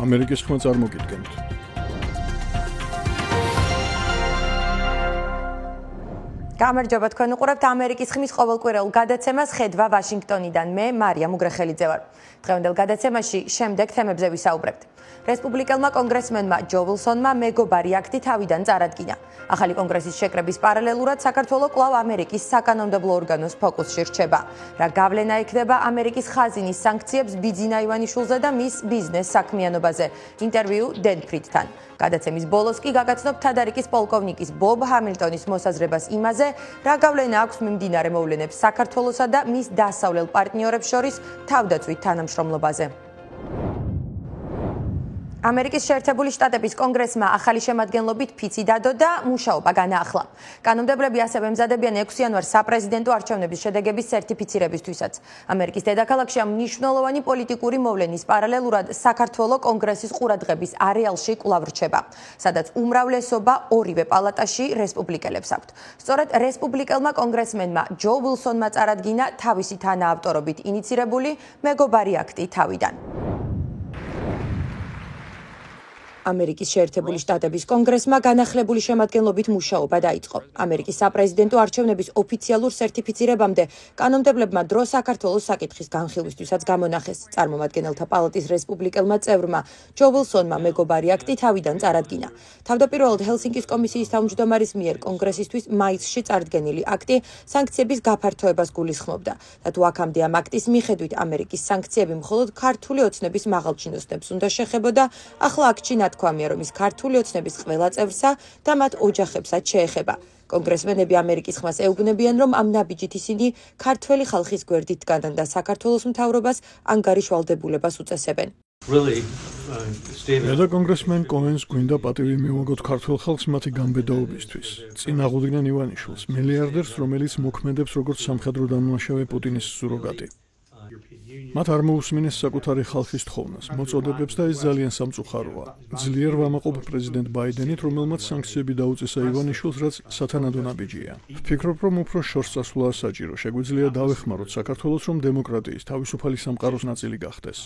ამერიკის ხმა წარმოგიდგენთ. გამარჯობა, თქვენ უყურებთ ამერიკის ხმის ყოველკვირეულ გადაცემას ხედვა ვაშინგტონიდან. მე მარია მუგრეხელიძე ვარ. დღევანდელ გადაცემაში შემდეგ თემებზე ვისაუბრებთ. რესპუბლიკელმა კონგრესმენმა ჯო ვილსონმა მეგობარი აქტი თავიდან წარადგინა. ახალი კონგრესის შეკრების პარალელურად საქართველო კვლავ ამერიკის საკანონმდებლო ორგანოს ფოკუსში რჩება. რა გავლენა ექნება ამერიკის ხაზინის სანქციებს ბიძინა ივანიშვილზე და მის ბიზნეს საქმიანობაზე. ინტერვიუ დენ ფრიდთან. გადაცემის ბოლოს კი გაგაცნობ თადარიკის პოლკოვნიკის ბობ ჰამილტონის მოსაზრებას იმაზე, რა გავლენა აქვს მიმდინარე მოვლენებს საქართველოსა და მის დასავლელ პარტნიორებს შორის თავდაცვით თანამშრომლობაზე. ამერიკის შეერთებული შტატების კონგრესმა ახალი შემადგენლობით ფიცი დადო და მუშაობა განაახლა. კანონმდებლები ასევე ემზადებიან 6 იანვარს საპრეზიდენტო არჩევნების შედეგების სერტიფიცირებისთვისაც. ამერიკის დედაქალაქში ამ მნიშვნელოვანი პოლიტიკური მოვლენის პარალელურად საქართველოს კონგრესის ყურადღების არეალში კვლავ რჩება, სადაც უმრავლესობა ორივე პალატაში რესპუბლიკელებს აქვთ. სწორედ რესპუბლიკელმა კონგრესმენმა ჯო ვილსონმა წარადგინა თავისი თანაავტორობით ინიცირებული მეგობარი აქტი თავიდან. ამერიკის შეერთებული შტატების კონგრესმა განახლებული შემადგენლობით მუშაობა დაიწყო. ამერიკის საპრეზიდენტო არჩევნების ოფიციალურ სერტიფიცირებამდე კანონმდებლებმა დრო საქართველოს საკითხის განხილვისთვისაც გამონახეს. წარმომადგენელთა პალატის რესპუბლიკელმა წევრმა ჯო ვილსონმა მეგობარი აქტი თავიდან წარადგინა. თავდაპირველად ჰელსინკის კომისიის თავმჯდომარის მიერ კონგრესისთვის მაისში წარდგენილი აქტი სანქციების გაფართოებას გულისხმობდა. და თუ აქამდე ამ აქტის მიხედვით ამერიკის სანქციები მხოლოდ ქართული ოცნების მაღალჩინოსნებს უნდა შეხებოდა, ახლა აქტში თქვამია, რომ ის ქართული ოცნების ყველა წევრსა და მათ ოჯახებსაც შეეხება. კონგრესმენები ამერიკის ხმას ეუბნებიან, რომ ამ ნაბიჯით ისინი ქართველი ხალხის გვერდით დგანან და საქართველოს მთავრობას ანგარიშვალდებულებას უწესებენ. მე და კონგრესმენ კოენს გვინდა პატივი მივაგოთ ქართულ ხალხს მათი გამბედაობისთვის. წინ აღუდგნენ ივანიშვილს, მილიარდერს, რომელიც მოქმედებს როგორც სამხედრო დამნაშავე პუტინის სუროგატი. მათ არ მოусმინეს საკუთარი ხალხის თხოვნას, მოწოდებებს და ეს ძალიან სამწუხაროა. ძლიერ ვამაყობ პრეზიდენტ ბაიდენით, რომელმაც სანქციები დაუწესა ივანიშვილს, რაც სათანადო ნაბიჯია. ვფიქრობ, რომ უფრო შორს წასვლაა საჭირო. შეგვიძლია დავეხმაროთ საქართველოს, რომ დემოკრატიის თავისუფალი სამყაროს ნაწილი გახდეს.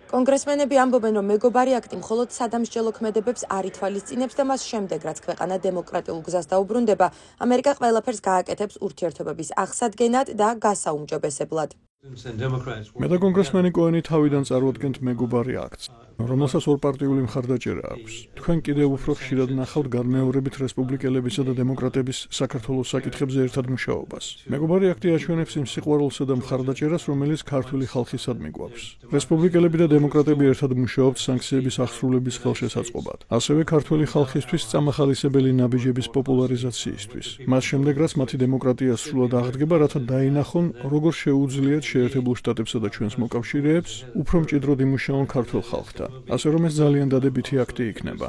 კონგრესმენები ამბობენ, რომ მეგობარი აქტი მხოლოდ სადამსჯელო ქმედებებს არ ითვალისწინებს და მას შემდეგ, რაც ქვეყანა დემოკრატიულ გზას დაუბრუნდება, ამერიკა ყველაფერს გააკეთებს ურთიერთობების აღსადგენად და გასაუმჯობესებლად. მე და კონგრესმენი კოენი თავიდან წარუდგენთ მეგობარი აქტს, რომელსაც ორპარტიული მხარდაჭერა აქვს. თქვენ კიდევ უფრო ხშირად ნახავთ გარნეორებით რესპუბლიკელებისა და დემოკრატების საქართველოს საკითხებზე ერთად მუშაობას. მეგობარი აქტი აჩვენებს იმ სიყვარულსა და მხარდაჭერას, რომელიც ქართული ხალხისადმი გვაქვს. რესპუბლიკელები და დემოკრატები ერთად მუშაობთ სანქციების აღსრულების ხელშესაწყობად. ასევე ქართული ხალხისთვის წამახალისებელი ნაბიჯების პოპულარიზაციისთვის. მას შემდეგ, რაც მათი დემოკრატია სრულად აღდგება, რათა დაინახონ, როგორ შეუძლიათ შეერთებულ შტატებსა და ჩვენს მოკავშირეებს უფრო მჭიდროდ იმუშაონ ქართულ ხალხთან. ასე რომ ეს ძალიან დადებითი აქტი იქნება.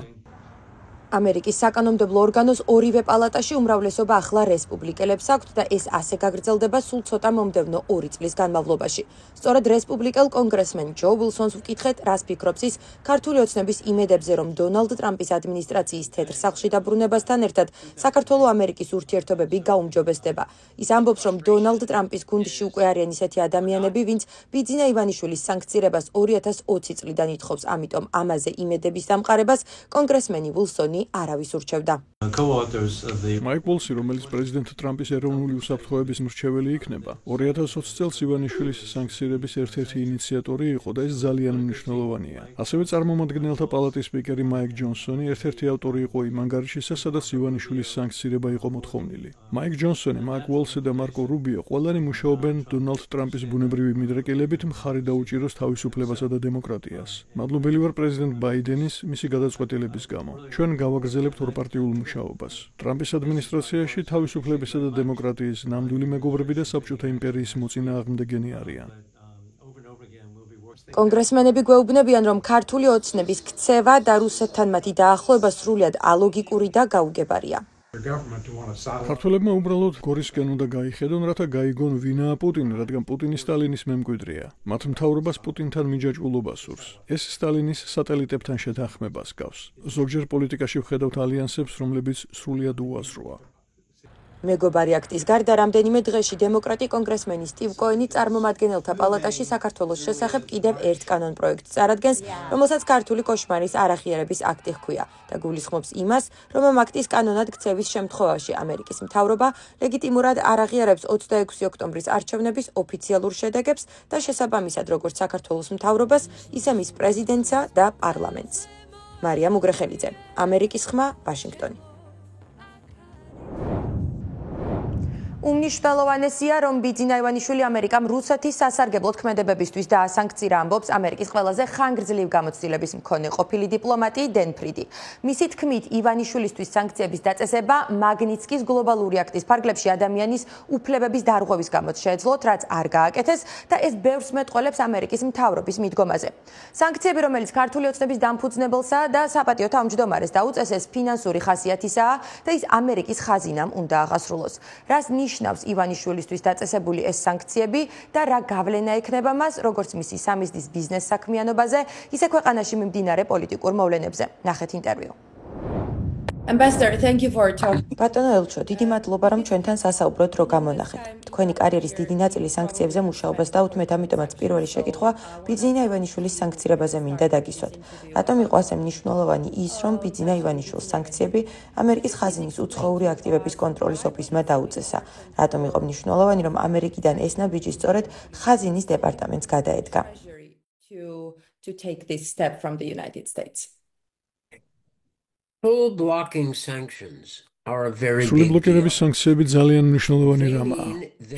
ამერიკის საკანონმდებლო ორგანოს ორივე პალატაში უმრავლესობა ახლა რესპუბლიკელებს აქვთ და ეს ასე გაგრძელდება სულ ცოტა მომდევნო 2 წლის განმავლობაში. სწორედ რესპუბლიკელ კონგრესმენ ჯო ვილსონს ვკითხეთ, რას ფიქრობს ის ქართული ოცნების იმედებზე, რომ დონალდ ტრამპის ადმინისტრაციის თეთრ სახლში დაბრუნებასთან ერთად საქართველო-ამერიკის ურთიერთობები გაუმჯობესდება. ის ამბობს, რომ დონალდ ტრამპის გუნდში უკვე არიან ისეთი ადამიანები, ვინც ბიძინა ივანიშვილის სანქცირებას 2020 წლიდან ითხოვს, ამიტომ ამაზე იმედების დამყარებას კონგრესმენი ვილსონი არავის ურჩევდა. მაიკ ვოლსი, რომელიც პრეზიდენტ ტრამპის ეროვნული უსაფრთხოების მრჩეველი იქნება, 2020 წელს ივანიშვილის სანქცირების ერთ-ერთი ინიციატორი იყო და ეს ძალიან მნიშვნელოვანია. ასევე წარმომადგენელთა პალატის სპიკერი მაიკ ჯონსონი ერთ-ერთი ავტორი იყო იმ ანგარიშისა, სადაც ივანიშვილის სანქცირება იყო მოთხოვნილი. მაიკ ჯონსონი, მაიკ ვოლსი და მარკო რუბიო ყველანი მუშაობენ დონალდ ტრამპის ბუნებრივი მიდრეკილებით მხარი დაუჭიროს თავისუფლებასა და დემოკრატიას. მადლობელი ვარ პრეზიდენტ ბაიდენის მისი გადაწყვეტილების გამო. ჩვენ გავაგრძელებთ ორპარტიულ მუშაობას. ტრამპის ადმინისტრაციაში თავისუფლებისა და დემოკრატიის ნამდვილი მეგობრები და საბჭოთა იმპერიის მოწინააღმდეგენი არიან. კონგრესმენები გვეუბნებიან, რომ ქართული ოცნების ქცევა და რუსეთთან მათი დაახლოება სრულიად ალოგიკური და გაუგებარია. ქართველებმა უბრალოდ გორისკენ უნდა გაიხედონ, რათა გაიგონ ვინაა პუტინი, რადგან პუტინი სტალინის მემკვიდრეა. მათ მთავრობას პუტინთან მიჯაჭვულობა სურს. ეს სტალინის სატელიტებთან შეთანხმებას გავს. ზოგჯერ პოლიტიკაში ვხედავთ ალიანსებს, რომლებიც სრულიად უაზროა. მეგობარი აქტის გარდა რამდენიმე დღეში დემოკრატი კონგრესმენი სტივ კოენი წარმომადგენელთა პალატაში საქართველოს შესახებ კიდევ ერთ კანონპროექტს წარადგენს, რომელსაც ქართული კოშმარის არაღიარების აქტი ჰქვია და გულისხმობს იმას, რომ ამ აქტის კანონად ქცევის შემთხვევაში ამერიკის მთავრობა ლეგიტიმურად არაღიარებს 26 ოქტომბრის არჩევნების ოფიციალურ შედეგებს და შესაბამისად როგორც საქართველოს მთავრობას, ისე მის პრეზიდენტსა და პარლამენტს. მარია მუგრეხელიძე, ამერიკის ხმა, ვაშინგტონი. უმნიშვნელოვანესია, რომ ბიძინა ივანიშვილი ამერიკამ რუსეთის სასარგებლო ქმედებებისთვის დაასანქცირა, ამბობს ამერიკის ყველაზე ხანგრძლივ გამოცდილების მქონე ყოფილი დიპლომატი დენ ფრიდი. მისი თქმით, ივანიშვილისთვის სანქციების დაწესება მაგნიცკის გლობალური აქტის ფარგლებში ადამიანის უფლებების დარღვევის გამო შეეძლოთ, რაც არ გააკეთეს და ეს ბევრს მეტყველებს ამერიკის მთავრობის მიდგომაზე. სანქციები, რომელიც ქართული ოცნების დამფუძნებელსა და საპატიო თავმჯდომარეს დაუწესეს, ფინანსური ხასიათისაა და ის ამერიკის ხაზინამ უნდა აღასრულოს. რას ნიშნავს ივანიშვილისთვის დაწესებული ეს სანქციები და რა გავლენა ექნება მას, როგორც მისი სამიზნის ბიზნეს საქმიანობაზე, ისე ქვეყანაში მიმდინარე პოლიტიკურ მოვლენებზე. ნახეთ ინტერვიუ. Ambassador, thank you for talking. ბატონო ელჩო, დიდი მადლობა, რომ ჩვენთან სასაუბროთ, რო გამონახეთ. თქვენი კარიერის დიდი ნაწილი სანქციებზე მუშაობას დაუთმეთ, ამიტომაც პირველი შეკითხვა ბიძინა ივანიშვილის სანქცირებაზე მინდა დაგისვათ. რატომ იყო ასე მნიშვნელოვანი ის, რომ ბიძინა ივანიშვილის სანქციები ამერიკის ხაზინის უცხოური აქტივების კონტროლის ოფისმა დაუწესა? რატომ იყო მნიშვნელოვანი, რომ ამერიკიდან ეს ნაბიჯი სწორედ ხაზინის დეპარტამენტს გადაედგა? To take this step from the United States. Full blocking sanctions are a very big სრული ბლოკირების სანქციები ძალიან მნიშვნელოვანი რამაა.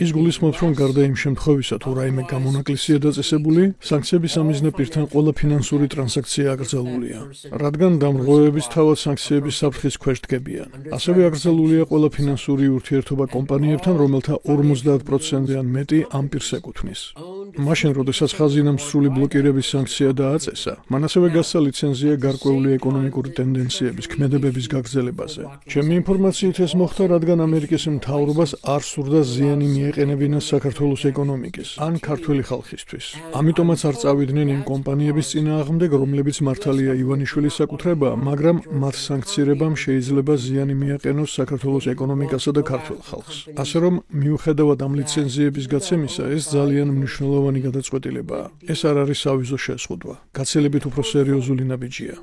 ის გულისხმობს, რომ გარდა იმ შემთხვევისა, თუ რაიმე გამონაკლისია დაწესებული, სანქციების სამიზნე პირთან ყველა ფინანსური ტრანზაქცია აკრძალულია, რადგან დამრღვევების თავად სანქციების საფრთხის ქვეშ დგებიან. ასევე აკრძალულია ყველა ფინანსური ურთიერთობა კომპანიებთან, რომელთა 50%-ზე ან მეტი ამ პირს ეკუთვნის. მაშინ, როდესაც ხაზინამ სრული ბლოკირების სანქცია დააწესა, მან ასევე გასცა ლიცენზია გარკვეული ეკონომიკური ტენდენციების ქმედებების გაგრძელებაზე. ჩემი ინფორმაციით ეს მოხდა, რადგან ამერიკის მთავრობას არ სურდა ზიანი მიეყენებინა საქართველოს ეკონომიკის ან ქართველი ხალხისთვის. ამიტომაც არ წავიდნენ იმ კომპანიების წინააღმდეგ, რომლებიც მართალია ივანიშვილის საკუთრება, მაგრამ მათ სანქცირებამ შეიძლება ზიანი მიაყენოს საქართველოს ეკონომიკასა და ქართველ ხალხს. ასე რომ, მიუხედავად ამ ლიცენზიების გაცემისა, ეს ძალიან მნიშვნელოვანი გადაწყვეტილებაა. ეს არ არის ავიზო შეზღუდვა. გაცილებით უფრო სერიოზული ნაბიჯია.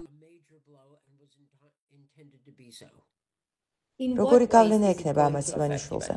როგორი გავლენა ექნება ამას ივანიშვილზე?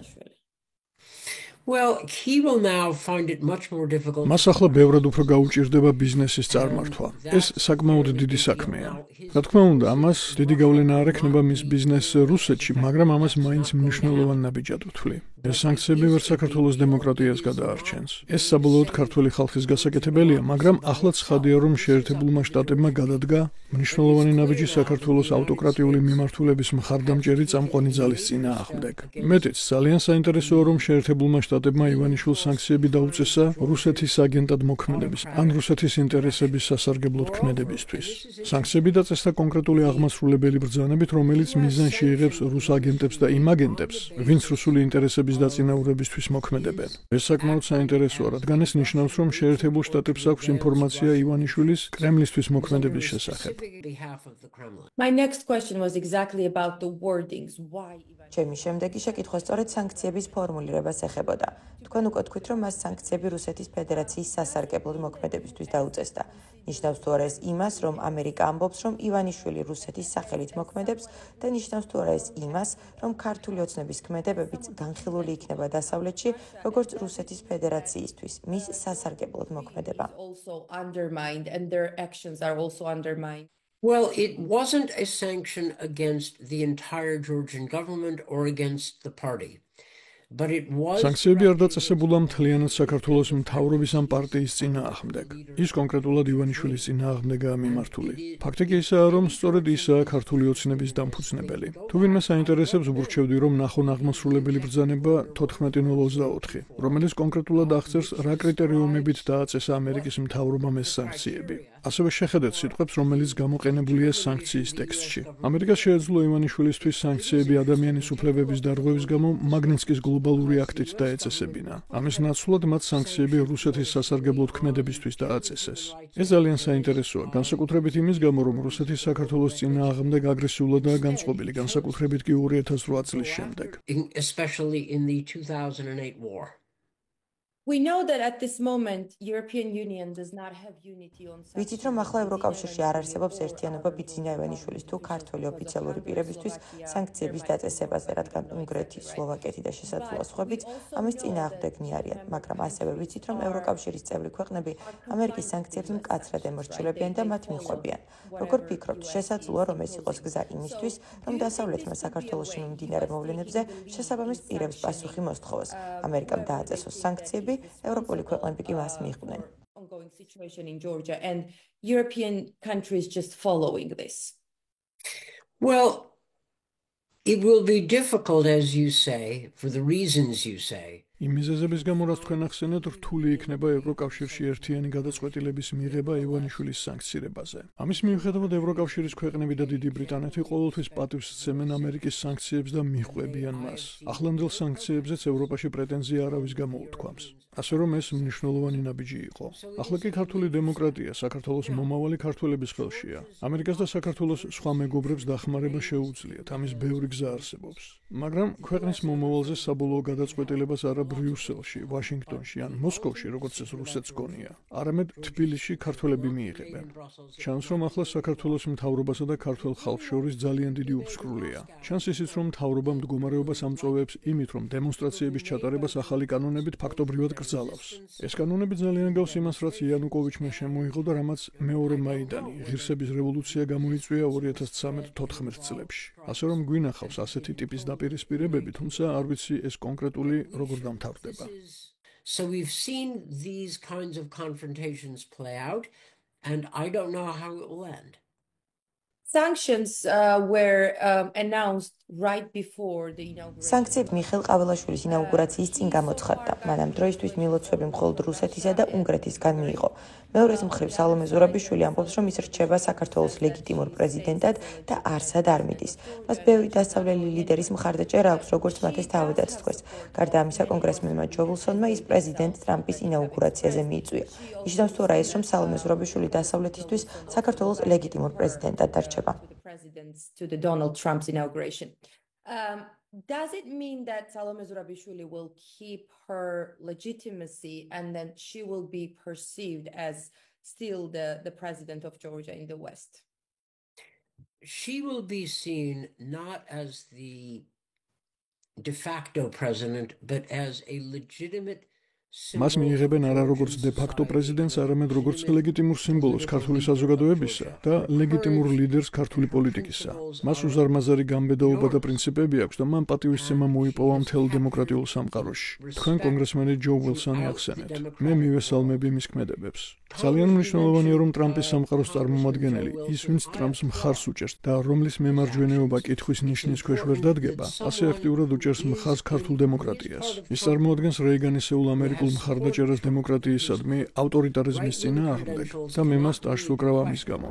Well, he will now find it much more difficult. მას ახლა ბევრად უფრო გაუჭირდება ბიზნესის წარმართვა. ეს საკმაოდ დიდი საქმეა. რა თქმა უნდა, ამას დიდი გავლენა არ ექნება მის ბიზნესს რუსეთში, მაგრამ ამას მაინც მნიშვნელოვან ნაბიჯად ვთვლი. ეს სანქციები ვერ საქართველოს დემოკრატიას გადაარჩენს. ეს საბოლოოდ ქართველი ხალხის გასაკეთებელია, მაგრამ ახლა ცხადია, რომ შეერთებულმა შტატებმა გადადგა მნიშვნელოვანი ნაბიჯი საქართველოს ავტოკრატიული მიმართულების მხარდამჭერი წამყვანი ძალის წინააღმდეგ. მეტიც, ძალიან საინტერესოა, რომ შეერთებულმა შტატებმა ივანიშვილს სანქციები დაუწესა რუსეთის აგენტად მოქმედების ან რუსეთის ინტერესების სასარგებლოდ ქმედებისთვის. სანქციები დაწესდა კონკრეტული აღმასრულებელი ბრძანებით, რომელიც მიზანში იღებს რუს აგენტებს და იმ აგენტებს, ვინც რუსული ინტერესების დაწინაურებისთვის მოქმედებენ. ეს საკმაოდ საინტერესოა, რადგან ეს ნიშნავს, რომ შეერთებულ შტატებს აქვს ინფორმაცია ივანიშვილის კრემლისთვის მოქმედების შესახებ. My next question was exactly about the wordings. Why? ჩემი შემდეგი შეკითხვა სწორედ სანქციების ფორმულირებას ეხებოდა. თქვენ უკვე თქვით, რომ მას სანქციები რუსეთის ფედერაციის სასარგებლოდ მოქმედებისთვის დაუწესდა. ნიშნავს თუ არა ეს იმას, რომ ამერიკა ამბობს, რომ ივანიშვილი რუსეთის სახელით მოქმედებს და ნიშნავს თუ არა ეს იმას, რომ ქართული ოცნების ქმედებებიც განხილული იქნება დასავლეთში, როგორც რუსეთის ფედერაციისთვის, მის სასარგებლოდ მოქმედება. Well, it wasn't a sanction against the entire Georgian government or against the party. But it was სანქციები არ დაწესებულა მთლიანად საქართველოს მთავრობის ამ პარტიის წინააღმდეგ. ის კონკრეტულად ივანიშვილის წინააღმდეგაა მიმართული. ფაქტი კი ისაა, რომ სწორედ ისაა ქართული ოცნების დამფუძნებელი. თუ ვინმე საინტერესებს, ვურჩევდი, რომ ნახონ აღმასრულებელი ბრძანება 14.04, რომელიც კონკრეტულად აღწერს, რა კრიტერიუმებით დააწესა ამერიკის მთავრობამ ეს სანქციები. ასევე შეხედეთ სიტყვებს, რომელიც გამოყენებულია სანქციის ტექსტში. ამერიკას შეეძლო ივანიშვილისთვის სანქციები ადამიანის უფლებების დარღვევის გამო მაგნიტსკის გლობალური აქტით დაეწესებინა. ამის ნაცვლად მათ სანქციები რუსეთის სასარგებლოდ ქმედებისთვის დააწესეს. ეს ძალიან საინტერესოა, განსაკუთრებით იმის გამო, რომ რუსეთი საქართველოს წინააღმდეგ აგრესიულადაა განწყობილი, განსაკუთრებით კი 2008 წლის შემდეგ. Especially in the 2008 war. We know that at this moment European Union does not have unity on sanctions. ვიცით რომ ახლა ევროკავშირში არ არსებობს ერთიანობა ბიძინა ივანიშვილის თუ ქართული ოფიციალური პირებისთვის სანქციების დაწესებაზე, რადგან უნგრეთი, სლოვაკეთი და შესაძლოა სხვებიც ამის წინააღმდეგნი არიან, მაგრამ ასევე ვიცით რომ ევროკავშირის წევრი ქვეყნები ამერიკის სანქციებს მკაცრად ემორჩილებიან და მათ მიყვებიან. როგორ ფიქრობთ, შესაძლოა რომ ეს იყოს გზა იმისთვის, რომ დასავლეთმა საქართველოში მიმდინარე მოვლენებზე შესაბამის პირებს პასუხი მოსთხოვოს, ამერიკამ დააწესოს სანქციები, ევროპული ქვეყნები კი მას მიჰყვნენ. Ongoing situation in Georgia and European countries just following this. Well, it will be difficult, as you say, for the reasons you say. იმ მიზეზების გამო, რაც თქვენ ახსენეთ, რთული იქნება ევროკავშირში ერთიანი გადაწყვეტილების მიღება ივანიშვილის სანქცირებაზე. ამის მიუხედავად, ევროკავშირის ქვეყნები და დიდი ბრიტანეთი ყოველთვის პატივს სცემენ ამერიკის სანქციებს და მიჰყვებიან მას. ახლანდელ სანქციებზეც ევროპაში პრეტენზია არავის გამოუთქვამს. ასე რომ ეს მნიშვნელოვანი ნაბიჯი იყო. ახლა კი ქართული დემოკრატია საქართველოს მომავალი ქართველების ხელშია. ამერიკას და საქართველოს სხვა მეგობრებს დახმარება შეუძლიათ, ამის ბევრი გზა არსებობს. მაგრამ ქვეყნის მომავალზე საბოლოო გადაწყვეტილებას არა ბრიუსელში, ვაშინგტონში ან მოსკოვში, როგორც ეს რუსეთს გონია, არამედ თბილისში ქართველები მიიღებენ. ჩანს, რომ ახლა საქართველოს მთავრობასა და ქართველ ხალხს შორის ძალიან დიდი უფსკრულია. ჩანს ისიც, რომ მთავრობა მდგომარეობას ამწოვებს იმით, რომ დემონსტრაციების ჩატარებას ახალი კანონებით ფაქტობრივად კრძალავს. ეს კანონები ძალიან გავს იმას, რაც იანუკოვიჩმა შემოიღო და რამაც მეორე მაიდანი, ღირსების რევოლუცია გამოიწვია 2013-14 წლებში. ასე რომ გვინახავს ასეთი ტიპის დაპირისპირებები, თუმცა არ ვიცი ეს კონკრეტული როგორ დამთავრდება. So we've seen these kinds of confrontations play out, and I don't know how it will end. Sanctions were announced right before the inauguration. Სანქციები მიხეილ ყაველაშვილის ინაუგურაციის წინ გამოცხადდა. მანამ დროისთვის მილოცვები მხოლოდ რუსეთისა და უნგრეთისგან მიიღო. მეორეს მხრივ სალომე ზურაბიშვილი ამბობს, რომ ის რჩება საქართველოს ლეგიტიმურ პრეზიდენტად და არსად არ მიდის. მას ბევრი დასავლელი ლიდერის მხარდაჭერა აქვს, როგორც მათ ეს თავადაც თქვეს. გარდა ამისა, კონგრესმენმა ჯო ვილსონმა ის პრეზიდენტ ტრამპის ინაუგურაციაზე მიიწვია. ნიშნავს თუ არა ის, რომ სალომე ზურაბიშვილი დასავლეთისთვის საქართველოს ლეგიტიმურ პრეზიდენტად დარჩება. To the Donald Trump's inauguration. Does it mean that Salome Zurabishvili will keep her legitimacy and then she will be perceived as still the president of Georgia in the West? She will be seen not as the de facto president, but as a legitimate მას მიიღებენ არა როგორც დე-ფაქტო პრეზიდენტს, არამედ როგორც ლეგიტიმურ სიმბოლოს ქართული საზოგადოებისა და ლეგიტიმურ ლიდერს ქართული პოლიტიკისა. მას უზარმაზარი გამბედაობა და პრინციპები აქვს და მან პატივისცემა მოიპოვა მთელ დემოკრატიულ სამყაროში. თქვენ კონგრესმენი ჯო ვილსონი ახსენეთ. მე მივესალმები მის ქმედებებს. ძალიან მნიშვნელოვანია, რომ ტრამპის სამყაროს წარმომადგენელი, ის ვინც ტრამპს მხარს უჭერს და რომლის მემარჯვენეობა კითხვის ნიშნის ქვეშ ვერ დადგება, ასე აქტიურად უჭერს მხარს ქართულ დემოკრატიას. ის წარმოადგენს რეიგანისეულ ამერიკულ მხარდაჭერას დემოკრატიისადმი ავტორიტარიზმის წინააღმდეგ და მე მას ტაშს ვუკრავ ამის გამო.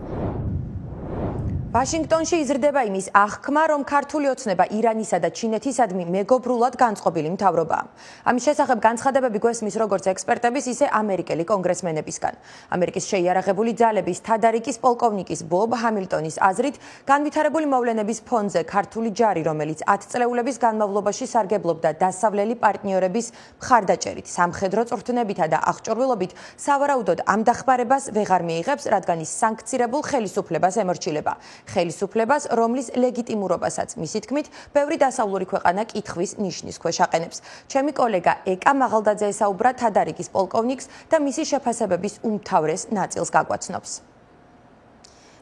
ვაშინგტონში იზრდება იმის აღქმა, რომ ქართული ოცნება ირანისა და ჩინეთისადმი მეგობრულად განწყობილი მთავრობაა. ამის შესახებ განცხადებები გვესმის როგორც ექსპერტების, ისე ამერიკელი კონგრესმენებისგან. ამერიკის შეიარაღებული ძალების თადარიკის პოლკოვნიკის ბობ ჰამილტონის აზრით, განვითარებული მოვლენების ფონზე ქართული ჯარი, რომელიც 10 წლეულების განმავლობაში სარგებლობდა დასავლელი პარტნიორების მხარდაჭერით, სამხედრო წვრთნებითა და აღჭურვილობით, სავარაუდოდ ამ დახმარებას ვეღარ მიიღებს, რადგან ის სანქცირებულ ხელისუფლებას ემორჩილება. ხელისუფლებას, რომლის ლეგიტიმურობასაც მისი თქმით, ბევრი დასავლური ქვეყანა კითხვის ნიშნის ქვეშ აყენებს. ჩემი კოლეგა ეკა მაღალდაძე ესაუბრა თადარიკის პოლკოვნიკს და მისი შეფასებების უმთავრეს ნაწილს გაგვაცნობს.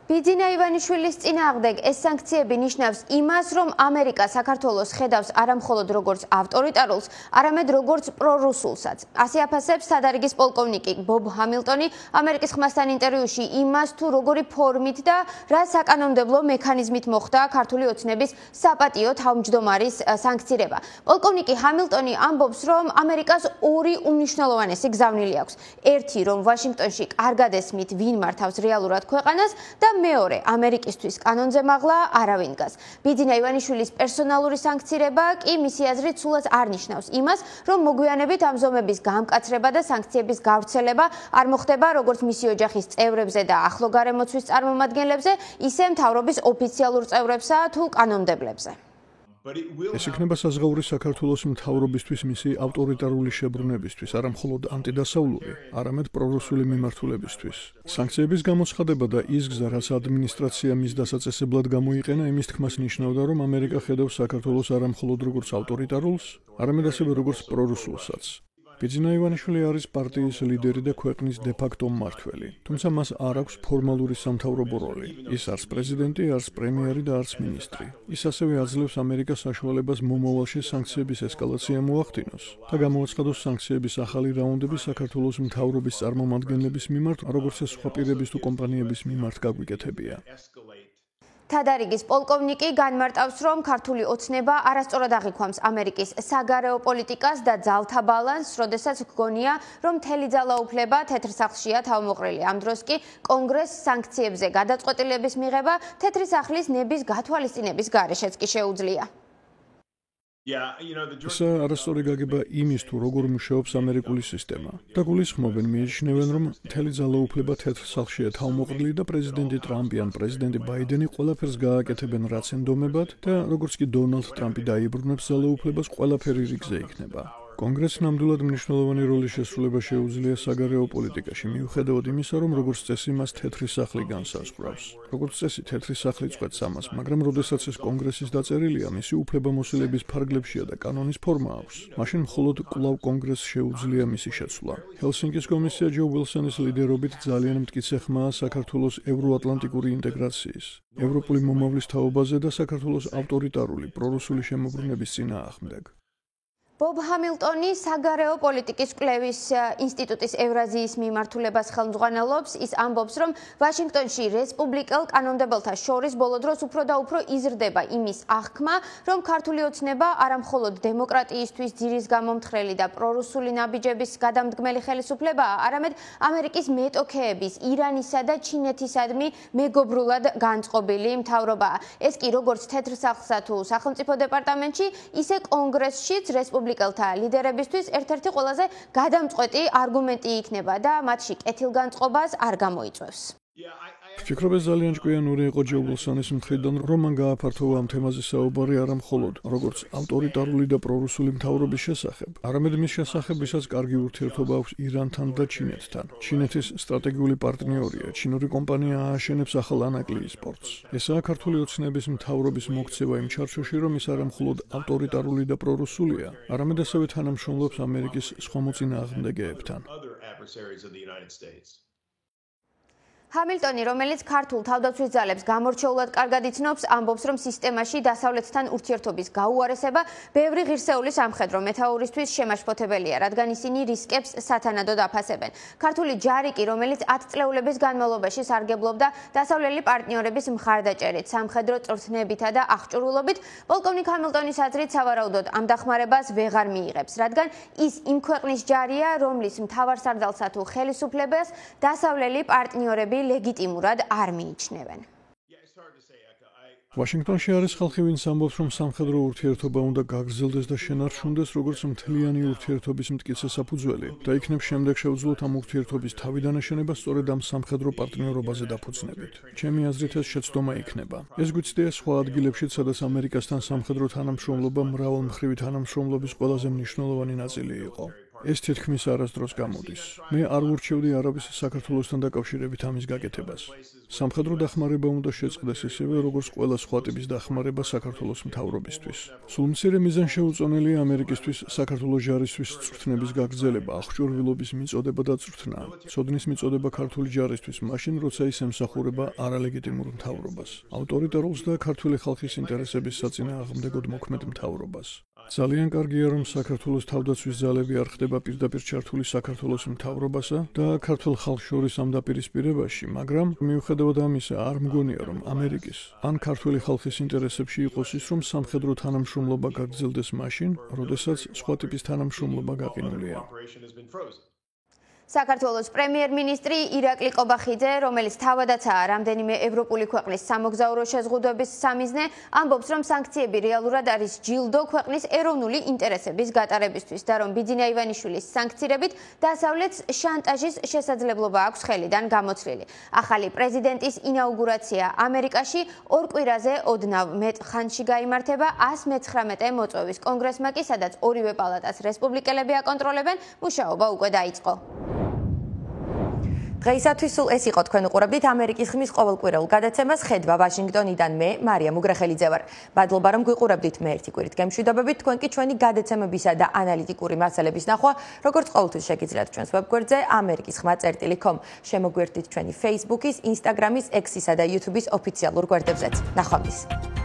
ბიძინა ივანიშვილის წინააღმდეგ ეს სანქციები ნიშნავს იმას, რომ ამერიკა საქართველოს ხედავს არამხოლოდ როგორც ავტორიტარულს, არამედ როგორც პრორუსულსაც. ასე აფასებს სადარიგის პოლკოვნიკი ბობ ჰამილტონი ამერიკის ხმასთან ინტერვიუში იმას, თუ როგორი ფორმით და რა საკანონმდებლო მექანიზმით მოხდა ქართული ოცნების საპატიო თავმჯდომარის სანქცირება. პოლკოვნიკი ჰამილტონი ამბობს, რომ ამერიკას ორი უნიშნელოვანესი გზავნილი აქვს. ერთი, რომ ვაშინგტონში კარგად ესმით, ვინ მართავს რეალურად ქვეყანას და მეორე, ამერიკისთვის კანონზე მაღლა არავინ დგას. ბიძინა ივანიშვილის პერსონალური სანქცირება კი მისი აზრით სულაც არ ნიშნავს იმას, რომ მოგვიანებით ამ ზომების გამკაცრება და სანქციების გავრცელება არ მოხდება როგორც მისი ოჯახის წევრებზე და ახლო გარემოცვის წარმომადგენლებზე, ისე მთავრობის ოფიციალურ წევრებსა თუ კანონმდებლებზე. ეს იქნება საზღაური საქართველოს მთავრობისთვის მისი ავტორიტარული შებრუნებისთვის, არა მხოლოდ ანტიდასავლური, არამედ პრორუსული მიმართულებისთვის. სანქციების გამოცხადება და ის გზა, რაც ადმინისტრაცია მის დასაწესებლად გამოიყენა, იმის თქმას ნიშნავდა, რომ ამერიკა ხედავს საქართველოს არა მხოლოდ როგორც ავტორიტარულს, არამედ ასევე როგორც პრორუსულსაც. ბიძინა ივანიშვილი არის პარტიის ლიდერი და ქვეყნის დე-ფაქტო მმართველი, თუმცა მას არ აქვს ფორმალური სამთავრობო როლი. ის არც პრეზიდენტი, არც პრემიერი და არც მინისტრი. ის ასევე აძლევს ამერიკას საშუალებას მომავალში სანქციების ესკალაცია მოახდინოს და გამოაცხადოს სანქციების ახალი რაუნდები საქართველოს მთავრობის წარმომადგენლების მიმართ, როგორც ეს სხვა პირების თუ კომპანიების მიმართ გაგვიკეთებია. თადარიგის პოლკოვნიკი განმარტავს, რომ ქართული ოცნება არასწორად აღიქვამს ამერიკის საგარეო პოლიტიკას და ძალთა ბალანსს, როდესაც გგონია, რომ მთელი ძალაუფლება თეთრ სახლშია თავმოყრილი. ამ დროს კი კონგრესს სანქციებზე გადაწყვეტილების მიღება თეთრი სახლის ნების გათვალისწინების გარეშეც კი შეუძლია. ეს არასწორი გაგება იმის, თუ როგორ მუშაობს ამერიკული სისტემა. და გულისხმობენ, მიიჩნევენ, რომ მთელი ძალაუფლება თეთრ სახლშია თავმოყრილი და პრეზიდენტი ტრამპი ან პრეზიდენტი ბაიდენი ყველაფერს გააკეთებენ რაც ენდომებად და როგორც კი დონალდ ტრამპი დაიბრუნებს ძალაუფლებას, ყველაფერი რიგზე იქნება. კონგრესს ნამდვილად მნიშვნელოვანი როლის შესრულება შეუძლია საგარეო პოლიტიკაში, მიუხედავად იმისა, რომ როგორც წესი მას თეთრი სახლი განსაზღვრავს. როგორც წესი თეთრი სახლი წყვეტს ამას, მაგრამ როდესაც ეს კონგრესის დაწერილია, მისი უფლებამოსილების ფარგლებშია და კანონის ფორმა აქვს, მაშინ მხოლოდ კვლავ კონგრესს შეუძლია მისი შეცვლა. ჰელსინკის კომისია ჯო უილსონის ლიდერობით ძალიან მტკიცე ხმაა საქართველოს ევროატლანტიკური ინტეგრაციის, ევროპული მომავლის თაობაზე და საქართველოს ავტორიტარული პრორუსული შემოbrunების წინააღმდეგ. ბობ ჰამილტონი საგარეო პოლიტიკის კვლევის ინსტიტუტის ევრაზიის მიმართულებას ხელმძღვანელობს. ის ამბობს, რომ ვაშინგტონში რესპუბლიკელ კანონმდებელთა შორის ბოლო დროს უფრო და უფრო იზრდება იმის აღქმა, რომ ქართული ოცნება არამხოლოდ დემოკრატიისთვის ძირის გამომთხრელი და პრორუსული ნაბიჯების გადამდგმელი ხელისუფლებაა, არამედ ამერიკის მეტოქეების, ირანისა და ჩინეთისადმი მეგობრულად განწყობილი მთავრობაა. ეს კი როგორც თეთრ სახლსა თუ სახელმწიფო დეპარტამენტში, ისე კონგრესშიც რესპუბლიკელთა ლიდერებისთვის ერთ-ერთი ყველაზე გადამწყვეტი არგუმენტი იქნება და მათში კეთილგანწყობას არ გამოიწვევს. ვფიქრობ, ეს ძალიან ჭკვიანური იყო ჯო უილსონის მხრიდან, რომ მან გააფართოვა ამ თემაზე საუბარი არა მხოლოდ როგორც ავტორიტარული და პრორუსული მთავრობის შესახებ, არამედ მის შესახებ, ვისაც კარგი ურთიერთობა აქვს ირანთან და ჩინეთთან. ჩინეთის სტრატეგიული პარტნიორია, ჩინური კომპანია ააშენებს ახალ ანაკლიის პორტს. ესაა ქართული ოცნების მთავრობის მოქცევა იმ ჩარჩოში, რომ ის არა მხოლოდ ავტორიტარული და პრორუსულია, არამედ ასევე თანამშრომლობს ამერიკის სხვა მოწინააღმდეგეებთან. ჰამილტონი, რომელიც ქართულ თავდაცვის ძალებს გამორჩეულად კარგად იცნობს, ამბობს, რომ სისტემაში დასავლეთთან ურთიერთობის გაუარესება ბევრი ღირსეული სამხედრო მეთაურისთვის შემაშფოთებელია, რადგან ისინი რისკებს სათანადოდ აფასებენ. ქართული ჯარი კი, რომელიც 10 წლეულების განმავლობაში სარგებლობდა დასავლელი პარტნიორების მხარდაჭერით, სამხედრო წვრთნებითა და აღჭურვილობით, პოლკოვნიკ ჰამილტონის აზრით სავარაუდოდ ამ დახმარებას ვეღარ მიიღებს, რადგან ის იმ ქვეყნის ჯარია, რომლის მთავარსარდალსა თუ ხელისუფლებას დასავლელი პარტნიორები ლეგიტიმურად არ მიიჩნევენ. ვაშინგტონში არის ხალხი, ვინც ამბობს, რომ სამხედრო ურთიერთობა უნდა გაგრძელდეს და შენარჩუნდეს როგორც მთლიანი ურთიერთობის მტკიცე საფუძველი და იქნებ შემდეგ შეუძლოთ ამ ურთიერთობის თავიდან აშენება სწორედ ამ სამხედრო პარტნიორობაზე დაფუძნებით. ჩემი აზრით ეს შეცდომა იქნება. ეს გვიცდია სხვა ადგილებშიც, სადაც ამერიკასთან სამხედრო თანამშრომლობა მრავალმხრივი თანამშრომლობის ყველაზე მნიშვნელოვანი ნაწილი იყო. ეს თითქმის არასდროს გამოდის. მე არ ვურჩევდი არავის საქართველოსთან დაკავშირებით ამის გაკეთებას. სამხედრო დახმარება უნდა შეწყდეს ისევე, როგორც ყველა სხვა ტიპის დახმარება საქართველოს მთავრობისთვის. სულ მცირე მიზანშეუწონელია ამერიკისთვის საქართველოს ჯარისთვის წვრთნების გაგრძელება, აღჭურვილობის მიწოდება და წვრთნა. ცოდნის მიწოდება ქართული ჯარისთვის, მაშინ როცა ის ემსახურება არალეგიტიმურ მთავრობას, ავტორიტარულს და ქართული ხალხის ინტერესების საწინააღმდეგოდ მოქმედ მთავრობას. ძალიან კარგია, რომ საქართველოს თავდაცვის ძალები არ ხდება პირდაპირ ჩართული საქართველოს მთავრობასა და ქართულ ხალხს შორის ამ დაპირისპირებაში, მაგრამ მიუხედავად ამისა, არ მგონია, რომ ამერიკის ან ქართული ხალხის ინტერესებში იყოს ის, რომ სამხედრო თანამშრომლობა გაგრძელდეს მაშინ, როდესაც სხვა ტიპის თანამშრომლობა გაყინულია. საქართველოს პრემიერ-მინისტრი ირაკლი ყობახიძე, რომელიც თავადაცაა რამდენიმე ევროპული ქვეყნის სამოგზაურო შეზღუდვების სამიზნე, ამბობს, რომ სანქციები რეალურად არის ჯილდო ქვეყნის ეროვნული ინტერესების გატარებისთვის და რომ ბიძინა ივანიშვილის სანქცირებით დასავლეთს შანტაჟის შესაძლებლობა აქვს ხელიდან გამოცვლილი. ახალი პრეზიდენტის ინაუგურაცია ამერიკაში 2 კვირაზე ოდნავ მეტ ხანში გაიმართება 119 მოწვევის კონგრესმა კი, სადაც ორივე პალატას რესპუბლიკელები აკონტროლებენ, მუშაობა უკვე დაიწყო. დღეისათვის სულ ეს იყო, თქვენ უყურებდით ამერიკის ხმის ყოველკვირეულ გადაცემას. ხედვა ვაშინგტონიდან მე, მარია მუგრახელიძე ვარ. მადლობა, რომ გვიყურებდით. მე ერთი კვირით გემშვიდობებით. თქვენ კი ჩვენი გადაცემებისა და ანალიტიკური მასალების ნახვა, როგორც ყოველთვის შეგიძლიათ ჩვენს ვებგვერდზე amerikisxma.com. შემოგვერთდით ჩვენი Facebook-ის, Instagram-ის, X-ისა და YouTube-ის ოფიციალურ გვერდებზეც. ნახვამდის.